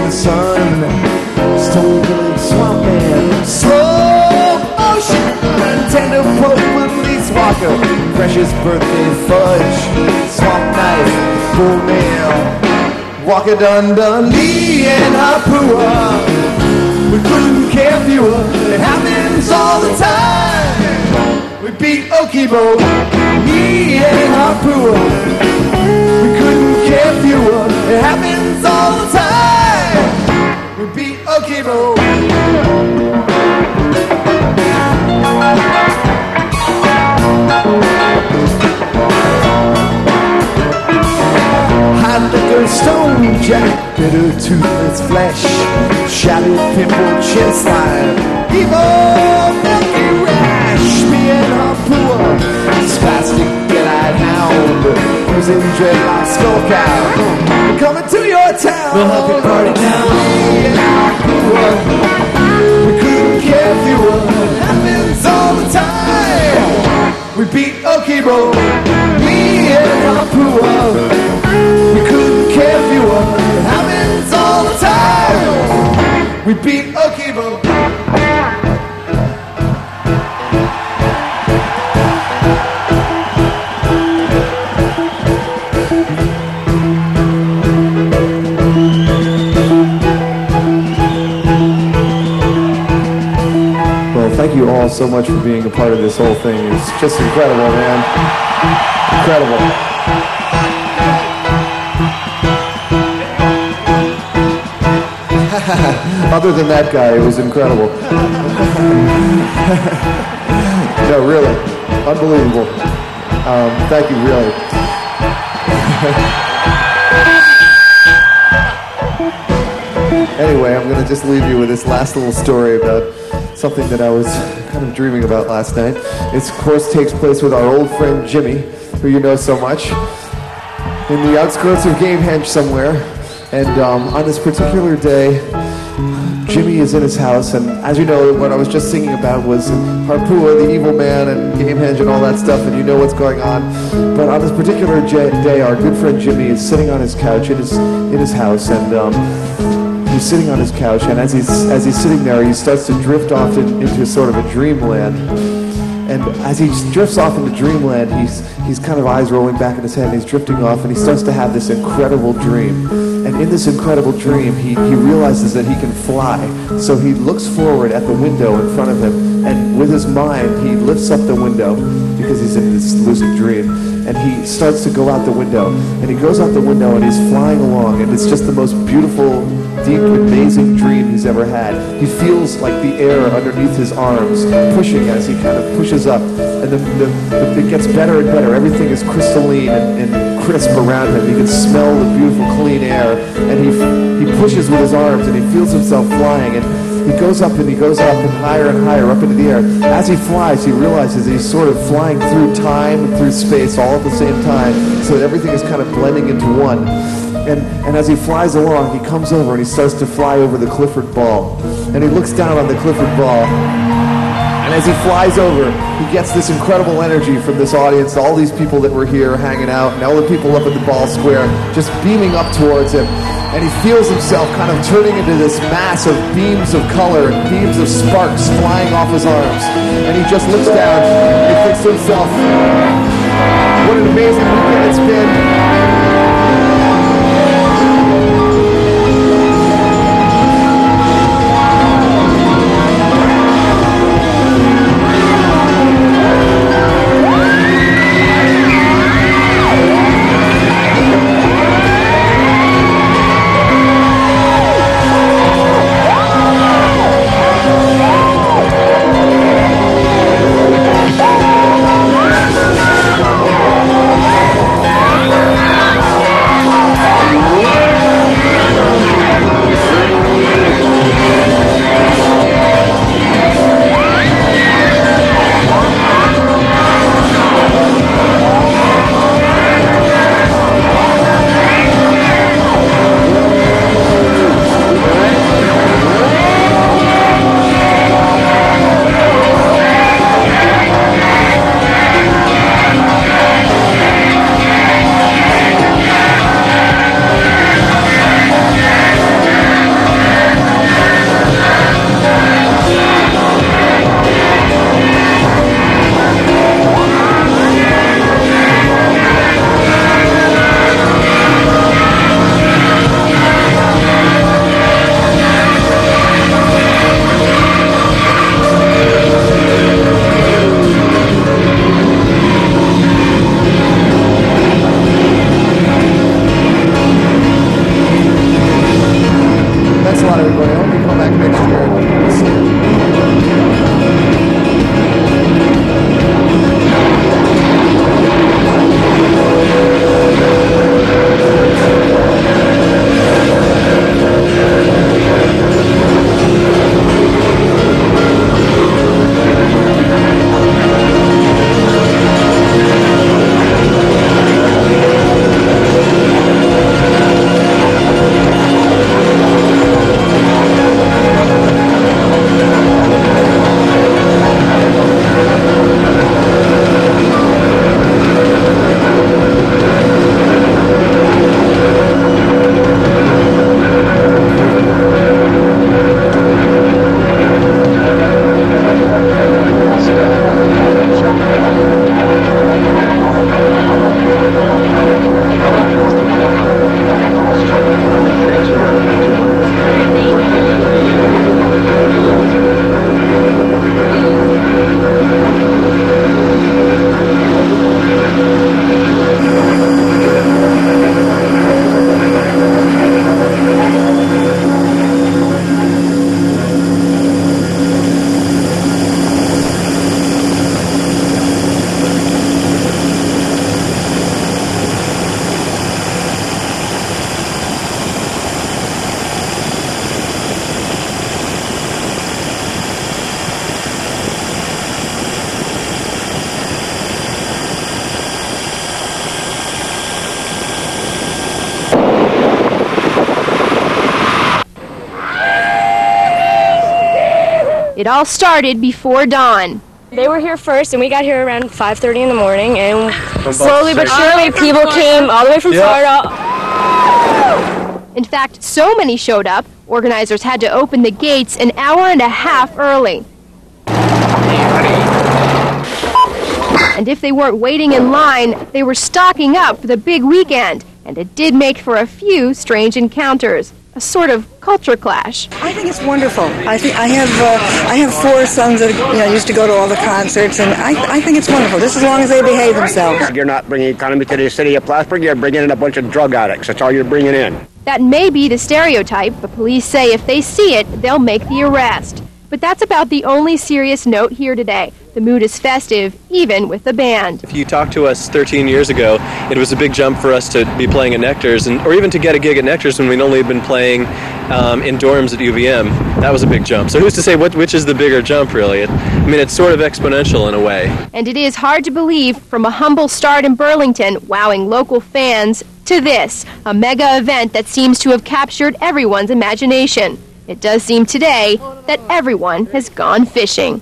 the sun. Stone village swamp man, slow motion, tender poke police walker, precious birthday fudge, swamp knife, bull nail, walker dun dun, me and Hapua. We couldn't care fewer, it happens all the time. We beat Okibo, me and Hapua. We couldn't care fewer, it happens all the time. We beat Okibo. Hot liquor, stone jack, bitter toothless flesh, shattered pimple, chin slime, evil milky rash. Me and Hapua, spastic dead-eyed hound, prison dreadlock skull cow. We're coming to your town. We'll help you party now. Me and Hapua, we couldn't care fewer. It happens all the time. We beat Okibo. Me and Hapua. We couldn't care fewer. It happens all the time. We beat Okibo. Well, thank you all so much for being a part of this whole thing. It's just incredible, man. Incredible. Other than that guy, it was incredible. No, really, unbelievable. Thank you, really. Anyway, I'm going to just leave you with this last little story about something that I was kind of dreaming about last night. It, of course, takes place with our old friend Jimmy, who you know so much, in the outskirts of Gamehenge somewhere. And on this particular day, Jimmy is in his house, and as you know, what I was just singing about was Harpua, the evil man, and Gamehenge and all that stuff, and you know what's going on. But on this particular day, our good friend Jimmy is sitting on his couch in his house, and he's sitting on his couch, and as he's sitting there, he starts to drift off into sort of a dreamland. And as he drifts off into dreamland, he's kind of eyes rolling back in his head, and he's drifting off, and he starts to have this incredible dream. And in this incredible dream, he realizes that he can fly. So he looks forward at the window in front of him, and with his mind, he lifts up the window, because he's in this lucid dream, and he starts to go out the window. And he goes out the window, and he's flying along, and it's just the most beautiful, deep, amazing dream he's ever had. He feels like the air underneath his arms pushing as he kind of pushes up, and it gets better and better. Everything is crystalline and crisp around him. He can smell the beautiful, clean air, and he pushes with his arms, and he feels himself flying, and he goes up and higher up into the air. As he flies, he realizes he's sort of flying through time and through space all at the same time, so that everything is kind of blending into one. And as he flies along, he comes over and he starts to fly over the Clifford Ball. And he looks down on the Clifford Ball. And as he flies over, he gets this incredible energy from this audience, all these people that were here hanging out, and all the people up at the ball square just beaming up towards him. And he feels himself kind of turning into this mass of beams of color and beams of sparks flying off his arms. And he just looks down and he thinks to himself, what an amazing weekend it's been. lot, everybody. I hope you come back next year and see it. It all started before dawn. They were here first, and we got here around 5:30 in the morning, and slowly but surely people came all the way from Florida. In fact, so many showed up, organizers had to open the gates an hour and a half early. And if they weren't waiting in line, they were stocking up for the big weekend, and it did make for a few strange encounters. A sort of culture clash. I think it's wonderful. I have four sons that used to go to all the concerts, and I think it's wonderful, just as long as they behave themselves. You're not bringing economy to the city of Plattsburgh, you're bringing in a bunch of drug addicts. That's all you're bringing in. That may be the stereotype, but police say if they see it, they'll make the arrest. But that's about the only serious note here today. The mood is festive, even with the band. If you talked to us 13 years ago, it was a big jump for us to be playing at Nectar's, or even to get a gig at Nectar's when we'd only been playing in dorms at UVM. That was a big jump. So who's to say which is the bigger jump, really? It's sort of exponential in a way. And it is hard to believe, from a humble start in Burlington, wowing local fans, to this, a mega event that seems to have captured everyone's imagination. It does seem today that everyone has gone fishing.